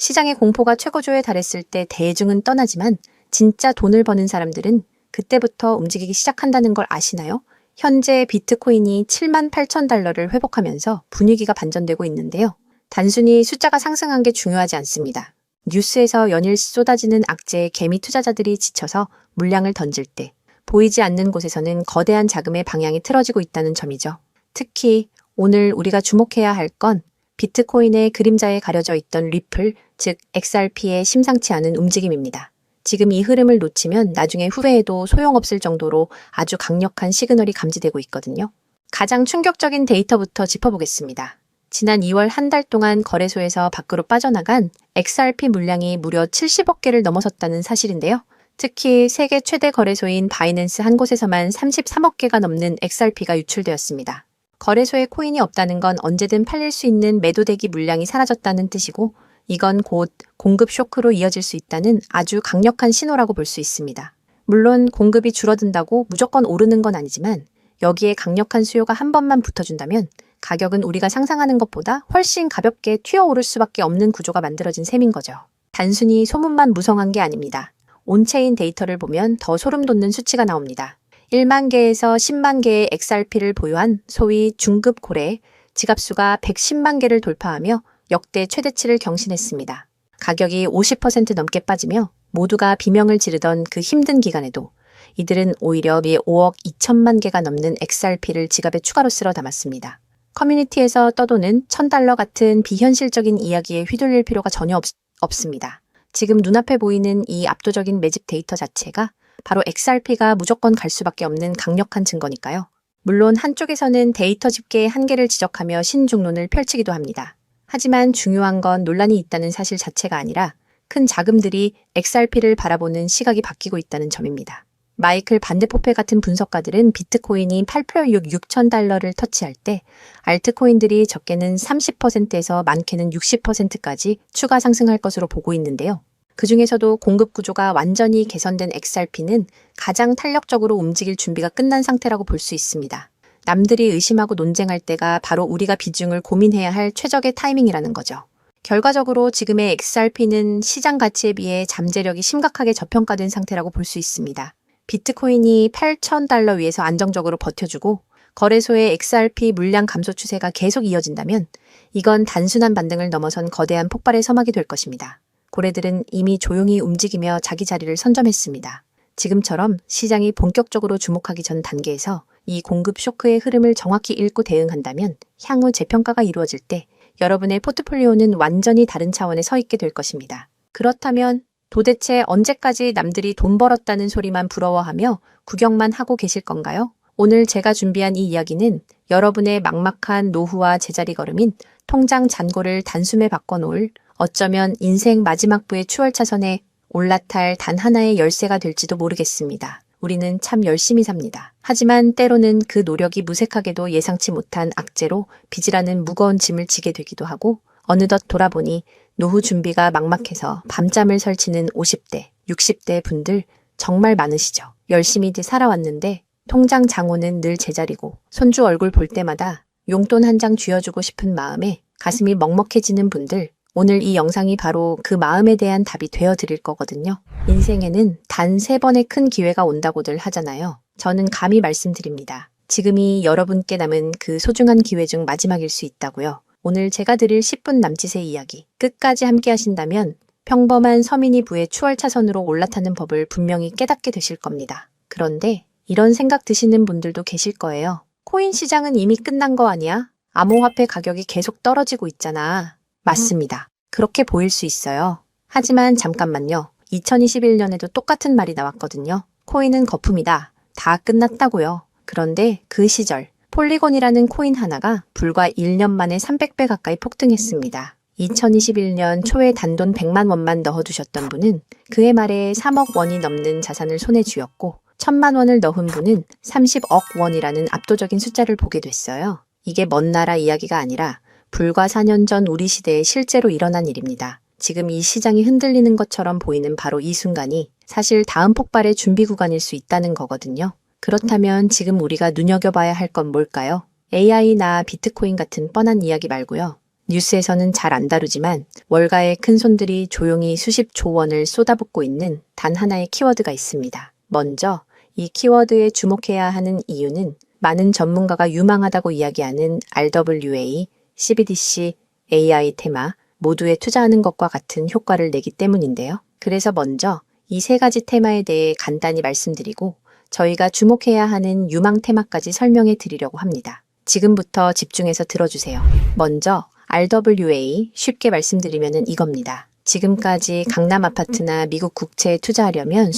시장의 공포가 최고조에 달했을 때 대중은 떠나지만 진짜 돈을 버는 사람들은 그때부터 움직이기 시작한다는 걸 아시나요? 현재 비트코인이 78,000달러를 회복하면서 분위기가 반전되고 있는데요. 단순히 숫자가 상승한 게 중요하지 않습니다. 뉴스에서 연일 쏟아지는 악재에 개미 투자자들이 지쳐서 물량을 던질 때 보이지 않는 곳에서는 거대한 자금의 방향이 틀어지고 있다는 점이죠. 특히 오늘 우리가 주목해야 할 건 비트코인의 그림자에 가려져 있던 리플, 즉 XRP의 심상치 않은 움직임입니다. 지금 이 흐름을 놓치면 나중에 후회해도 소용없을 정도로 아주 강력한 시그널이 감지되고 있거든요. 가장 충격적인 데이터부터 짚어보겠습니다. 지난 2월 한 달 동안 거래소에서 밖으로 빠져나간 XRP 물량이 무려 70억 개를 넘어섰다는 사실인데요. 특히 세계 최대 거래소인 바이낸스 한 곳에서만 33억 개가 넘는 XRP가 유출되었습니다. 거래소에 코인이 없다는 건 언제든 팔릴 수 있는 매도대기 물량이 사라졌다는 뜻이고 이건 곧 공급 쇼크로 이어질 수 있다는 아주 강력한 신호라고 볼 수 있습니다. 물론 공급이 줄어든다고 무조건 오르는 건 아니지만 여기에 강력한 수요가 한 번만 붙어준다면 가격은 우리가 상상하는 것보다 훨씬 가볍게 튀어오를 수밖에 없는 구조가 만들어진 셈인 거죠. 단순히 소문만 무성한 게 아닙니다. 온체인 데이터를 보면 더 소름 돋는 수치가 나옵니다. 1만 개에서 10만 개의 XRP를 보유한 소위 중급 고래, 지갑수가 110만 개를 돌파하며 역대 최대치를 경신했습니다. 가격이 50% 넘게 빠지며 모두가 비명을 지르던 그 힘든 기간에도 이들은 오히려 매 5억 2천만 개가 넘는 XRP를 지갑에 추가로 쓸어 담았습니다. 커뮤니티에서 떠도는 1,000달러 같은 비현실적인 이야기에 휘둘릴 필요가 전혀 없습니다. 지금 눈앞에 보이는 이 압도적인 매집 데이터 자체가 바로 XRP가 무조건 갈 수밖에 없는 강력한 증거니까요. 물론 한쪽에서는 데이터 집계의 한계를 지적하며 신중론을 펼치기도 합니다. 하지만 중요한 건 논란이 있다는 사실 자체가 아니라 큰 자금들이 XRP를 바라보는 시각이 바뀌고 있다는 점입니다. 마이클 반데포페 같은 분석가들은 비트코인이 8%육 6,000달러를 터치할 때 알트코인들이 적게는 30%에서 많게는 60%까지 추가 상승할 것으로 보고 있는데요. 그 중에서도 공급 구조가 완전히 개선된 XRP는 가장 탄력적으로 움직일 준비가 끝난 상태라고 볼 수 있습니다. 남들이 의심하고 논쟁할 때가 바로 우리가 비중을 고민해야 할 최적의 타이밍이라는 거죠. 결과적으로 지금의 XRP는 시장 가치에 비해 잠재력이 심각하게 저평가된 상태라고 볼 수 있습니다. 비트코인이 8,000달러 위에서 안정적으로 버텨주고 거래소의 XRP 물량 감소 추세가 계속 이어진다면 이건 단순한 반등을 넘어선 거대한 폭발의 서막이 될 것입니다. 고래들은 이미 조용히 움직이며 자기 자리를 선점했습니다. 지금처럼 시장이 본격적으로 주목하기 전 단계에서 이 공급 쇼크의 흐름을 정확히 읽고 대응한다면 향후 재평가가 이루어질 때 여러분의 포트폴리오는 완전히 다른 차원에 서 있게 될 것입니다. 그렇다면 도대체 언제까지 남들이 돈 벌었다는 소리만 부러워하며 구경만 하고 계실 건가요? 오늘 제가 준비한 이 이야기는 여러분의 막막한 노후와 제자리 걸음인 통장 잔고를 단숨에 바꿔놓을 어쩌면 인생 마지막 부의 추월차선에 올라탈 단 하나의 열쇠가 될지도 모르겠습니다. 우리는 참 열심히 삽니다. 하지만 때로는 그 노력이 무색하게도 예상치 못한 악재로 빚이라는 무거운 짐을 지게 되기도 하고 어느덧 돌아보니 노후 준비가 막막해서 밤잠을 설치는 50대, 60대 분들 정말 많으시죠. 열심히들 살아왔는데 통장 잔고는 늘 제자리고 손주 얼굴 볼 때마다 용돈 한 장 쥐어주고 싶은 마음에 가슴이 먹먹해지는 분들, 오늘 이 영상이 바로 그 마음에 대한 답이 되어드릴 거거든요. 인생에는 단 3번의 큰 기회가 온다고들 하잖아요. 저는 감히 말씀드립니다. 지금이 여러분께 남은 그 소중한 기회 중 마지막일 수 있다고요. 오늘 제가 드릴 10분 남짓의 이야기 끝까지 함께 하신다면 평범한 서민이 부의 추월차선으로 올라타는 법을 분명히 깨닫게 되실 겁니다. 그런데 이런 생각 드시는 분들도 계실 거예요. 코인 시장은 이미 끝난 거 아니야? 암호화폐 가격이 계속 떨어지고 있잖아. 맞습니다. 그렇게 보일 수 있어요. 하지만 잠깐만요. 2021년에도 똑같은 말이 나왔거든요. 코인은 거품이다. 다 끝났다고요. 그런데 그 시절 폴리곤이라는 코인 하나가 불과 1년 만에 300배 가까이 폭등했습니다. 2021년 초에 단돈 100만 원만 넣어두셨던 분은 그해 말에 3억 원이 넘는 자산을 손에 쥐었고 1000만 원을 넣은 분은 30억 원이라는 압도적인 숫자를 보게 됐어요. 이게 먼 나라 이야기가 아니라 불과 4년 전 우리 시대에 실제로 일어난 일입니다. 지금 이 시장이 흔들리는 것처럼 보이는 바로 이 순간이 사실 다음 폭발의 준비 구간일 수 있다는 거거든요. 그렇다면 지금 우리가 눈여겨봐야 할 건 뭘까요? AI나 비트코인 같은 뻔한 이야기 말고요. 뉴스에서는 잘 안 다루지만 월가의 큰손들이 조용히 수십조 원을 쏟아붓고 있는 단 하나의 키워드가 있습니다. 먼저 이 키워드에 주목해야 하는 이유는 많은 전문가가 유망하다고 이야기하는 RWA, CBDC, AI 테마 모두에 투자하는 것과 같은 효과를 내기 때문인데요. 그래서 먼저 이 세 가지 테마에 대해 간단히 말씀드리고 저희가 주목해야 하는 유망 테마까지 설명해 드리려고 합니다. 지금부터 집중해서 들어주세요. 먼저 RWA 쉽게 말씀드리면 이겁니다. 지금까지 강남 아파트나 미국 국채에 투자하려면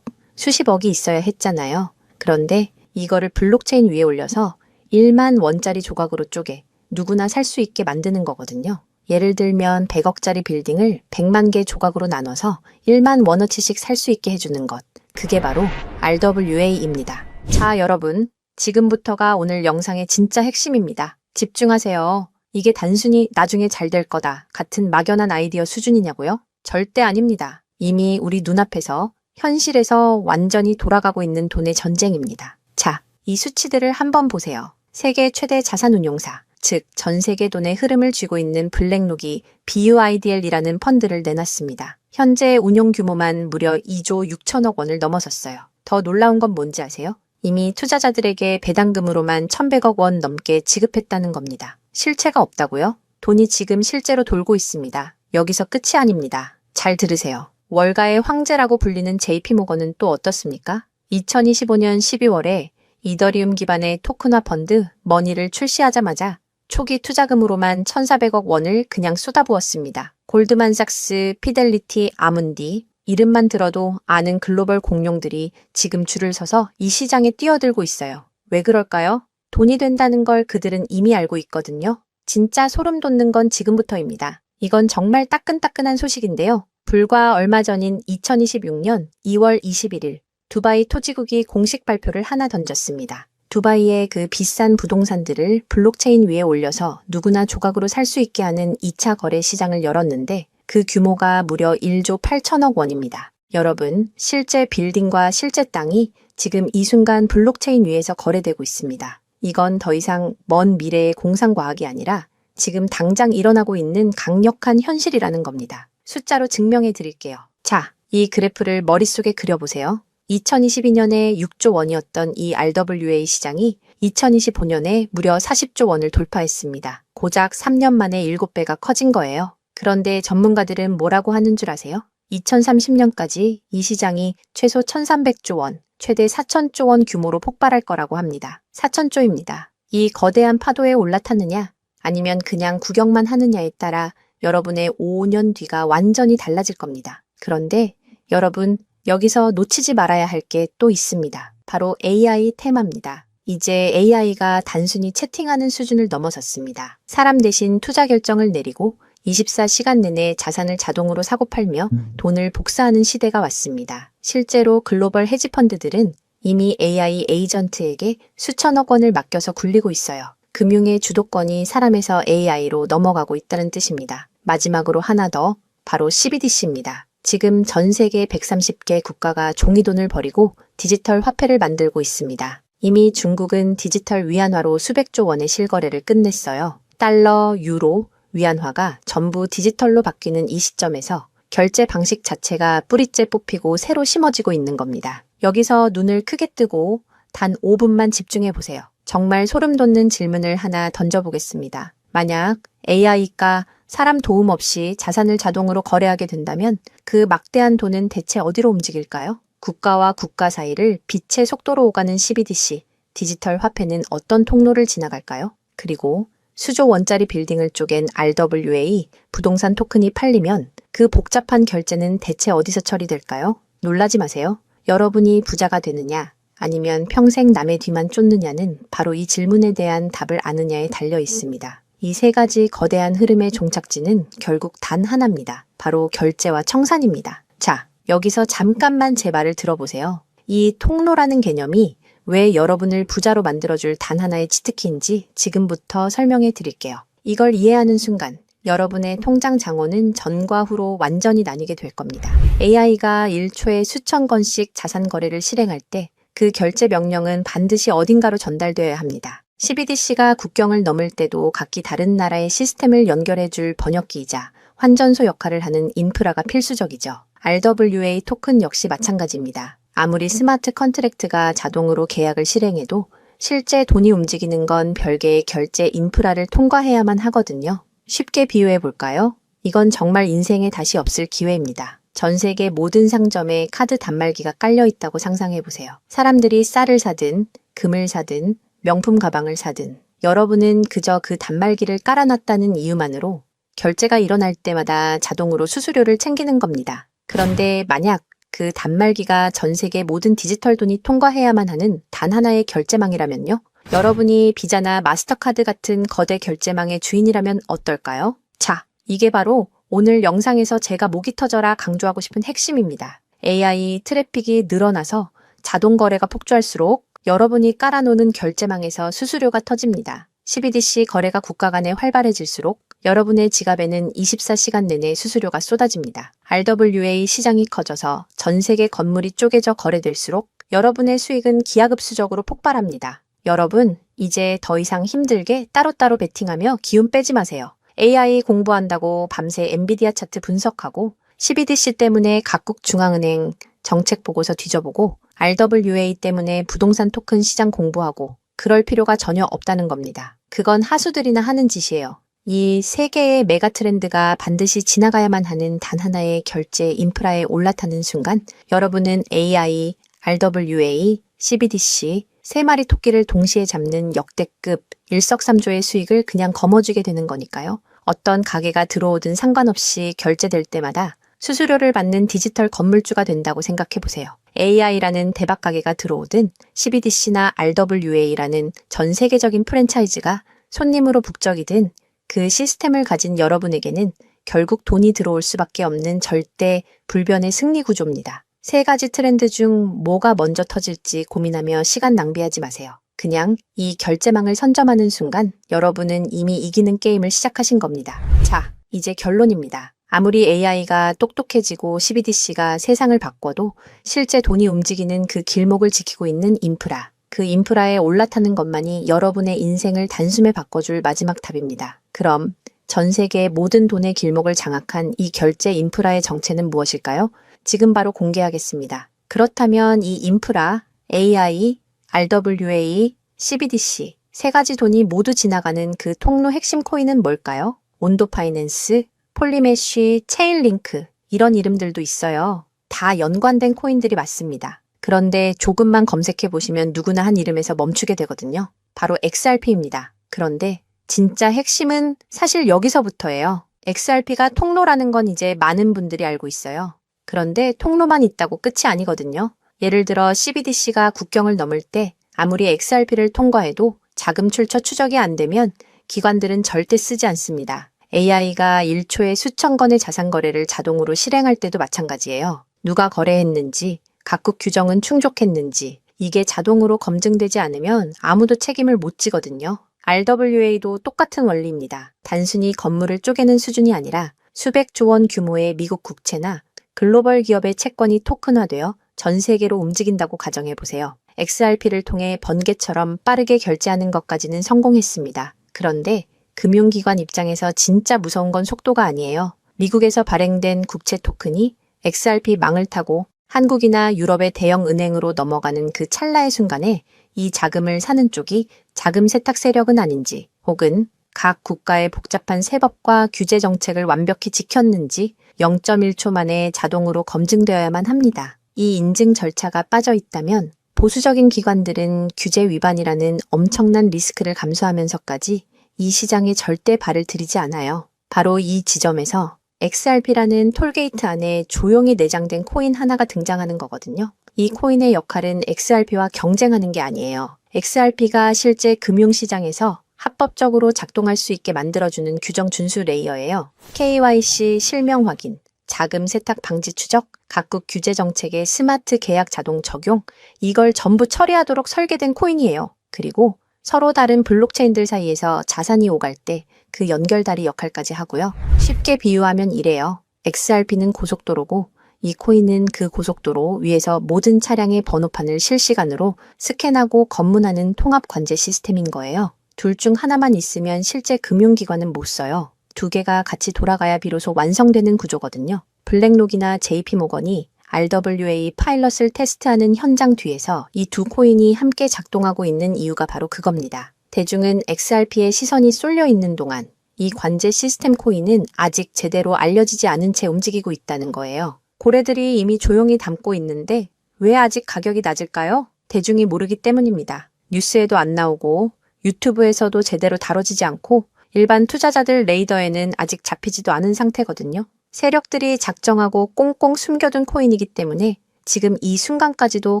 수십억이 있어야 했잖아요. 그런데 이거를 블록체인 위에 올려서 1만 원짜리 조각으로 쪼개 누구나 살 수 있게 만드는 거거든요. 예를 들면 100억짜리 빌딩을 100만 개 조각으로 나눠서 1만 원어치씩 살 수 있게 해주는 것. 그게 바로 RWA입니다. 자, 여러분. 지금부터가 오늘 영상의 진짜 핵심입니다. 집중하세요. 이게 단순히 나중에 잘 될 거다 같은 막연한 아이디어 수준이냐고요? 절대 아닙니다. 이미 우리 눈앞에서 현실에서 완전히 돌아가고 있는 돈의 전쟁입니다. 자, 이 수치들을 한번 보세요. 세계 최대 자산운용사, 즉 전 세계 돈의 흐름을 쥐고 있는 블랙록이 BUIDL이라는 펀드를 내놨습니다. 현재 운용 규모만 무려 2조 6천억 원을 넘어섰어요. 더 놀라운 건 뭔지 아세요? 이미 투자자들에게 배당금으로만 1,100억 원 넘게 지급했다는 겁니다. 실체가 없다고요? 돈이 지금 실제로 돌고 있습니다. 여기서 끝이 아닙니다. 잘 들으세요. 월가의 황제라고 불리는 JP모건은 또 어떻습니까? 2025년 12월에 이더리움 기반의 토큰화 펀드 머니를 출시하자마자 초기 투자금으로만 1,400억 원을 그냥 쏟아부었습니다. 골드만삭스, 피델리티, 아문디 이름만 들어도 아는 글로벌 공룡들이 지금 줄을 서서 이 시장에 뛰어들고 있어요. 왜 그럴까요? 돈이 된다는 걸 그들은 이미 알고 있거든요. 진짜 소름 돋는 건 지금부터입니다. 이건 정말 따끈따끈한 소식인데요. 불과 얼마 전인 2026년 2월 21일 두바이 토지국이 공식 발표를 하나 던졌습니다. 두바이의 그 비싼 부동산들을 블록체인 위에 올려서 누구나 조각으로 살 수 있게 하는 2차 거래 시장을 열었는데 그 규모가 무려 1조 8천억 원입니다. 여러분, 실제 빌딩과 실제 땅이 지금 이 순간 블록체인 위에서 거래되고 있습니다. 이건 더 이상 먼 미래의 공상과학이 아니라 지금 당장 일어나고 있는 강력한 현실이라는 겁니다. 숫자로 증명해 드릴게요. 자, 이 그래프를 머릿속에 그려보세요. 2022년에 6조 원이었던 이 RWA 시장이 2025년에 무려 40조 원을 돌파했습니다. 고작 3년 만에 7배가 커진 거예요. 그런데 전문가들은 뭐라고 하는 줄 아세요? 2030년까지 이 시장이 최소 1,300조 원, 최대 4,000조 원 규모로 폭발할 거라고 합니다. 4,000조입니다. 이 거대한 파도에 올라탔느냐, 아니면 그냥 구경만 하느냐에 따라 여러분의 5년 뒤가 완전히 달라질 겁니다. 그런데 여러분, 여기서 놓치지 말아야 할 게 또 있습니다. 바로 AI 테마입니다. 이제 AI가 단순히 채팅하는 수준을 넘어섰습니다. 사람 대신 투자 결정을 내리고 24시간 내내 자산을 자동으로 사고 팔며 돈을 복사하는 시대가 왔습니다. 실제로 글로벌 헤지펀드들은 이미 AI 에이전트에게 수천억 원을 맡겨서 굴리고 있어요. 금융의 주도권이 사람에서 AI로 넘어가고 있다는 뜻입니다. 마지막으로 하나 더, 바로 CBDC입니다. 지금 전 세계 130개 국가가 종이돈을 버리고 디지털 화폐를 만들고 있습니다. 이미 중국은 디지털 위안화로 수백조 원의 실거래를 끝냈어요. 달러, 유로, 위안화가 전부 디지털로 바뀌는 이 시점에서 결제 방식 자체가 뿌리째 뽑히고 새로 심어지고 있는 겁니다. 여기서 눈을 크게 뜨고 단 5분만 집중해 보세요. 정말 소름 돋는 질문을 하나 던져보겠습니다. 만약 AI가 사람 도움 없이 자산을 자동으로 거래하게 된다면 그 막대한 돈은 대체 어디로 움직일까요? 국가와 국가 사이를 빛의 속도로 오가는 CBDC, 디지털 화폐는 어떤 통로를 지나갈까요? 그리고 수조 원짜리 빌딩을 쪼갠 RWA, 부동산 토큰이 팔리면 그 복잡한 결제는 대체 어디서 처리될까요? 놀라지 마세요. 여러분이 부자가 되느냐, 아니면 평생 남의 뒤만 쫓느냐는 바로 이 질문에 대한 답을 아느냐에 달려 있습니다. 이 세 가지 거대한 흐름의 종착지는 결국 단 하나입니다. 바로 결제와 청산입니다. 자, 여기서 잠깐만 제 말을 들어보세요. 이 통로라는 개념이 왜 여러분을 부자로 만들어줄 단 하나의 치트키인지 지금부터 설명해 드릴게요. 이걸 이해하는 순간 여러분의 통장 잔고는 전과 후로 완전히 나뉘게 될 겁니다. AI가 1초에 수천 건씩 자산 거래를 실행할 때 그 결제 명령은 반드시 어딘가로 전달되어야 합니다. CBDC가 국경을 넘을 때도 각기 다른 나라의 시스템을 연결해줄 번역기이자 환전소 역할을 하는 인프라가 필수적이죠. RWA 토큰 역시 마찬가지입니다. 아무리 스마트 컨트랙트가 자동으로 계약을 실행해도 실제 돈이 움직이는 건 별개의 결제 인프라를 통과해야만 하거든요. 쉽게 비유해 볼까요? 이건 정말 인생에 다시 없을 기회입니다. 전 세계 모든 상점에 카드 단말기가 깔려 있다고 상상해 보세요. 사람들이 쌀을 사든, 금을 사든, 명품 가방을 사든, 여러분은 그저 그 단말기를 깔아놨다는 이유만으로 결제가 일어날 때마다 자동으로 수수료를 챙기는 겁니다. 그런데 만약 그 단말기가 전 세계 모든 디지털 돈이 통과해야만 하는 단 하나의 결제망이라면요? 여러분이 비자나 마스터카드 같은 거대 결제망의 주인이라면 어떨까요? 자, 이게 바로 오늘 영상에서 제가 목이 터져라 강조하고 싶은 핵심입니다. AI 트래픽이 늘어나서 자동 거래가 폭주할수록 여러분이 깔아놓는 결제망에서 수수료가 터집니다. CBDC 거래가 국가 간에 활발해질수록 여러분의 지갑에는 24시간 내내 수수료가 쏟아집니다. RWA 시장이 커져서 전 세계 건물이 쪼개져 거래될수록 여러분의 수익은 기하급수적으로 폭발합니다. 여러분, 이제 더 이상 힘들게 따로따로 베팅하며 기운 빼지 마세요. AI 공부한다고 밤새 엔비디아 차트 분석하고 CBDC 때문에 각국 중앙은행 정책 보고서 뒤져보고 RWA 때문에 부동산 토큰 시장 공부하고 그럴 필요가 전혀 없다는 겁니다. 그건 하수들이나 하는 짓이에요. 이 세 개의 메가 트렌드가 반드시 지나가야만 하는 단 하나의 결제 인프라에 올라타는 순간 여러분은 AI, RWA, CBDC 세 마리 토끼를 동시에 잡는 역대급 일석삼조의 수익을 그냥 거머쥐게 되는 거니까요. 어떤 가게가 들어오든 상관없이 결제될 때마다 수수료를 받는 디지털 건물주가 된다고 생각해 보세요. AI라는 대박 가게가 들어오든 CBDC나 RWA라는 전 세계적인 프랜차이즈가 손님으로 북적이든 그 시스템을 가진 여러분에게는 결국 돈이 들어올 수밖에 없는 절대 불변의 승리 구조입니다. 세 가지 트렌드 중 뭐가 먼저 터질지 고민하며 시간 낭비하지 마세요. 그냥 이 결제망을 선점하는 순간 여러분은 이미 이기는 게임을 시작하신 겁니다. 자, 이제 결론입니다. 아무리 AI가 똑똑해지고 CBDC가 세상을 바꿔도 실제 돈이 움직이는 그 길목을 지키고 있는 인프라, 그 인프라에 올라타는 것만이 여러분의 인생을 단숨에 바꿔줄 마지막 답입니다. 그럼 전 세계의 모든 돈의 길목을 장악한 이 결제 인프라의 정체는 무엇일까요? 지금 바로 공개하겠습니다. 그렇다면 이 인프라, AI, RWA, CBDC 세 가지 돈이 모두 지나가는 그 통로 핵심 코인은 뭘까요? 온도 파이낸스, 폴리메쉬, 체인링크 이런 이름들도 있어요. 다 연관된 코인들이 맞습니다. 그런데 조금만 검색해 보시면 누구나 한 이름에서 멈추게 되거든요. 바로 XRP입니다. 그런데 진짜 핵심은 사실 여기서부터예요. XRP가 통로라는 건 이제 많은 분들이 알고 있어요. 그런데 통로만 있다고 끝이 아니거든요. 예를 들어 CBDC가 국경을 넘을 때 아무리 XRP를 통과해도 자금 출처 추적이 안 되면 기관들은 절대 쓰지 않습니다. AI가 1초에 수천 건의 자산 거래를 자동으로 실행할 때도 마찬가지예요. 누가 거래했는지, 각국 규정은 충족했는지 이게 자동으로 검증되지 않으면 아무도 책임을 못 지거든요. RWA도 똑같은 원리입니다. 단순히 건물을 쪼개는 수준이 아니라 수백조 원 규모의 미국 국채나 글로벌 기업의 채권이 토큰화되어 전 세계로 움직인다고 가정해보세요. XRP를 통해 번개처럼 빠르게 결제하는 것까지는 성공했습니다. 그런데 금융기관 입장에서 진짜 무서운 건 속도가 아니에요. 미국에서 발행된 국채 토큰이 XRP 망을 타고 한국이나 유럽의 대형 은행으로 넘어가는 그 찰나의 순간에 이 자금을 사는 쪽이 자금 세탁 세력은 아닌지 혹은 각 국가의 복잡한 세법과 규제 정책을 완벽히 지켰는지 0.1초 만에 자동으로 검증되어야만 합니다. 이 인증 절차가 빠져 있다면 보수적인 기관들은 규제 위반이라는 엄청난 리스크를 감수하면서까지 이 시장에 절대 발을 들이지 않아요. 바로 이 지점에서 XRP라는 톨게이트 안에 조용히 내장된 코인 하나가 등장하는 거거든요. 이 코인의 역할은 XRP와 경쟁하는 게 아니에요. XRP가 실제 금융시장에서 합법적으로 작동할 수 있게 만들어주는 규정 준수 레이어예요. KYC 실명 확인, 자금 세탁 방지 추적, 각국 규제 정책의 스마트 계약 자동 적용, 이걸 전부 처리하도록 설계된 코인이에요. 그리고 서로 다른 블록체인들 사이에서 자산이 오갈 때 그 연결다리 역할까지 하고요. 쉽게 비유하면 이래요. XRP는 고속도로고 이 코인은 그 고속도로 위에서 모든 차량의 번호판을 실시간으로 스캔하고 검문하는 통합 관제 시스템인 거예요. 둘 중 하나만 있으면 실제 금융기관은 못 써요. 두 개가 같이 돌아가야 비로소 완성되는 구조거든요. 블랙록이나 JP모건이 RWA 파일럿을 테스트하는 현장 뒤에서 이 두 코인이 함께 작동하고 있는 이유가 바로 그겁니다. 대중은 XRP에 시선이 쏠려 있는 동안 이 관제 시스템 코인은 아직 제대로 알려지지 않은 채 움직이고 있다는 거예요. 고래들이 이미 조용히 담고 있는데 왜 아직 가격이 낮을까요? 대중이 모르기 때문입니다. 뉴스에도 안 나오고 유튜브에서도 제대로 다뤄지지 않고 일반 투자자들 레이더에는 아직 잡히지도 않은 상태거든요. 세력들이 작정하고 꽁꽁 숨겨둔 코인이기 때문에 지금 이 순간까지도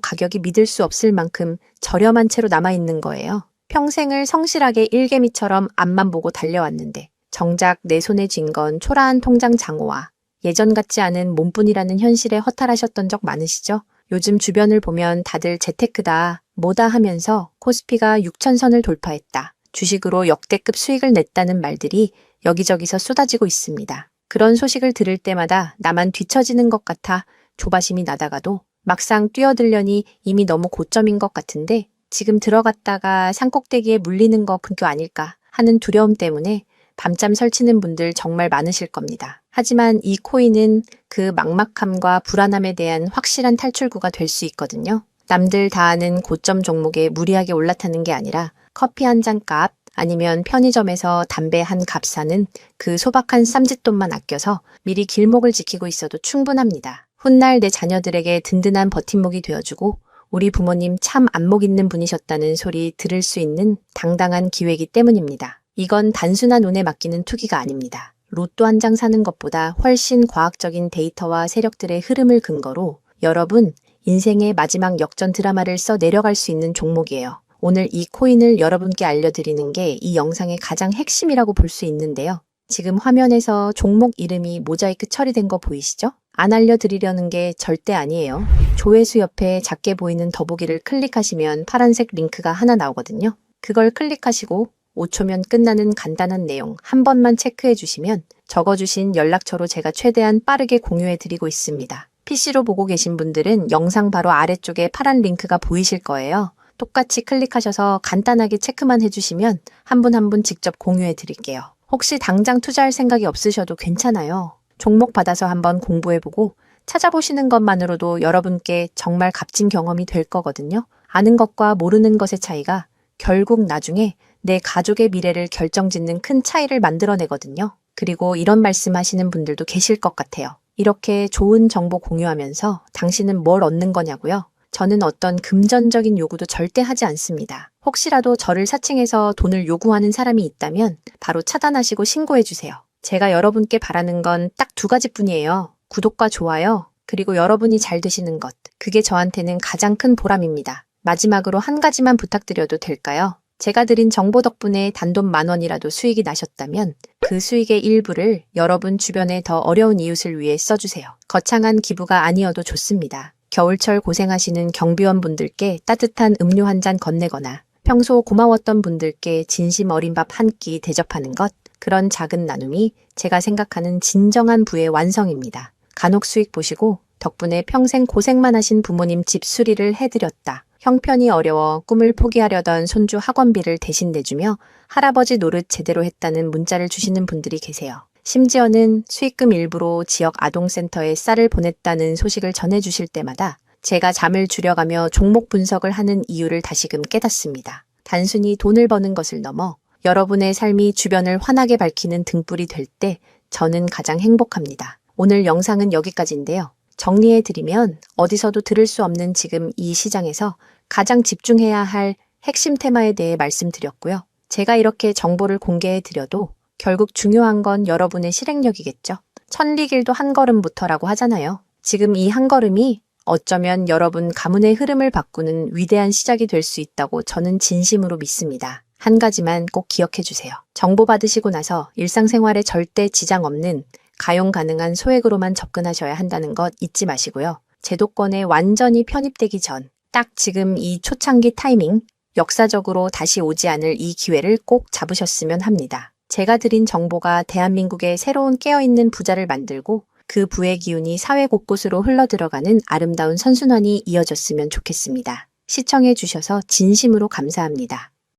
가격이 믿을 수 없을 만큼 저렴한 채로 남아있는 거예요. 평생을 성실하게 일개미처럼 앞만 보고 달려왔는데 정작 내 손에 쥔 건 초라한 통장 잔고와 예전 같지 않은 몸뿐이라는 현실에 허탈하셨던 적 많으시죠? 요즘 주변을 보면 다들 재테크다, 뭐다 하면서 코스피가 6,000선을 돌파했다, 주식으로 역대급 수익을 냈다는 말들이 여기저기서 쏟아지고 있습니다. 그런 소식을 들을 때마다 나만 뒤처지는 것 같아 조바심이 나다가도 막상 뛰어들려니 이미 너무 고점인 것 같은데 지금 들어갔다가 산꼭대기에 물리는 거 근교 아닐까 하는 두려움 때문에 밤잠 설치는 분들 정말 많으실 겁니다. 하지만 이 코인은 그 막막함과 불안함에 대한 확실한 탈출구가 될 수 있거든요. 남들 다 아는 고점 종목에 무리하게 올라타는 게 아니라 커피 한 잔 값 아니면 편의점에서 담배 한 값 사는 그 소박한 쌈짓돈만 아껴서 미리 길목을 지키고 있어도 충분합니다. 훗날 내 자녀들에게 든든한 버팀목이 되어주고 우리 부모님 참 안목 있는 분이셨다는 소리 들을 수 있는 당당한 기회이기 때문입니다. 이건 단순한 운에 맡기는 투기가 아닙니다. 로또 한 장 사는 것보다 훨씬 과학적인 데이터와 세력들의 흐름을 근거로 여러분 인생의 마지막 역전 드라마를 써 내려갈 수 있는 종목이에요. 오늘 이 코인을 여러분께 알려드리는 게 이 영상의 가장 핵심이라고 볼 수 있는데요. 지금 화면에서 종목 이름이 모자이크 처리된 거 보이시죠? 안 알려드리려는 게 절대 아니에요. 조회수 옆에 작게 보이는 더보기를 클릭하시면 파란색 링크가 하나 나오거든요. 그걸 클릭하시고 5초면 끝나는 간단한 내용 한 번만 체크해 주시면 적어주신 연락처로 제가 최대한 빠르게 공유해 드리고 있습니다. PC로 보고 계신 분들은 영상 바로 아래쪽에 파란 링크가 보이실 거예요. 똑같이 클릭하셔서 간단하게 체크만 해주시면 한 분 한 분 직접 공유해 드릴게요. 혹시 당장 투자할 생각이 없으셔도 괜찮아요. 종목 받아서 한번 공부해보고 찾아보시는 것만으로도 여러분께 정말 값진 경험이 될 거거든요. 아는 것과 모르는 것의 차이가 결국 나중에 내 가족의 미래를 결정짓는 큰 차이를 만들어내거든요. 그리고 이런 말씀하시는 분들도 계실 것 같아요. 이렇게 좋은 정보 공유하면서 당신은 뭘 얻는 거냐고요? 저는 어떤 금전적인 요구도 절대 하지 않습니다. 혹시라도 저를 사칭해서 돈을 요구하는 사람이 있다면 바로 차단하시고 신고해주세요. 제가 여러분께 바라는 건 딱 두 가지뿐이에요. 구독과 좋아요, 그리고 여러분이 잘 되시는 것. 그게 저한테는 가장 큰 보람입니다. 마지막으로 한 가지만 부탁드려도 될까요? 제가 드린 정보 덕분에 단돈 10,000원이라도 수익이 나셨다면 그 수익의 일부를 여러분 주변에 더 어려운 이웃을 위해 써주세요. 거창한 기부가 아니어도 좋습니다. 겨울철 고생하시는 경비원 분들께 따뜻한 음료 한 잔 건네거나 평소 고마웠던 분들께 진심 어린 밥 한 끼 대접하는 것, 그런 작은 나눔이 제가 생각하는 진정한 부의 완성입니다. 간혹 수익 보시고 덕분에 평생 고생만 하신 부모님 집 수리를 해드렸다. 형편이 어려워 꿈을 포기하려던 손주 학원비를 대신 내주며 할아버지 노릇 제대로 했다는 문자를 주시는 분들이 계세요. 심지어는 수익금 일부로 지역 아동센터에 쌀을 보냈다는 소식을 전해주실 때마다 제가 잠을 줄여가며 종목 분석을 하는 이유를 다시금 깨닫습니다. 단순히 돈을 버는 것을 넘어 여러분의 삶이 주변을 환하게 밝히는 등불이 될 때 저는 가장 행복합니다. 오늘 영상은 여기까지인데요. 정리해드리면 어디서도 들을 수 없는 지금 이 시장에서 가장 집중해야 할 핵심 테마에 대해 말씀드렸고요. 제가 이렇게 정보를 공개해드려도 결국 중요한 건 여러분의 실행력이겠죠. 천리길도 한 걸음부터라고 하잖아요. 지금 이 한 걸음이 어쩌면 여러분 가문의 흐름을 바꾸는 위대한 시작이 될 수 있다고 저는 진심으로 믿습니다. 한 가지만 꼭 기억해 주세요. 정보 받으시고 나서 일상생활에 절대 지장 없는 가용 가능한 소액으로만 접근하셔야 한다는 것 잊지 마시고요. 제도권에 완전히 편입되기 전, 딱 지금 이 초창기 타이밍, 역사적으로 다시 오지 않을 이 기회를 꼭 잡으셨으면 합니다. 제가 드린 정보가 대한민국의 새로운 깨어있는 부자를 만들고 그 부의 기운이 사회 곳곳으로 흘러들어가는 아름다운 선순환이 이어졌으면 좋겠습니다. 시청해 주셔서 진심으로 감사합니다.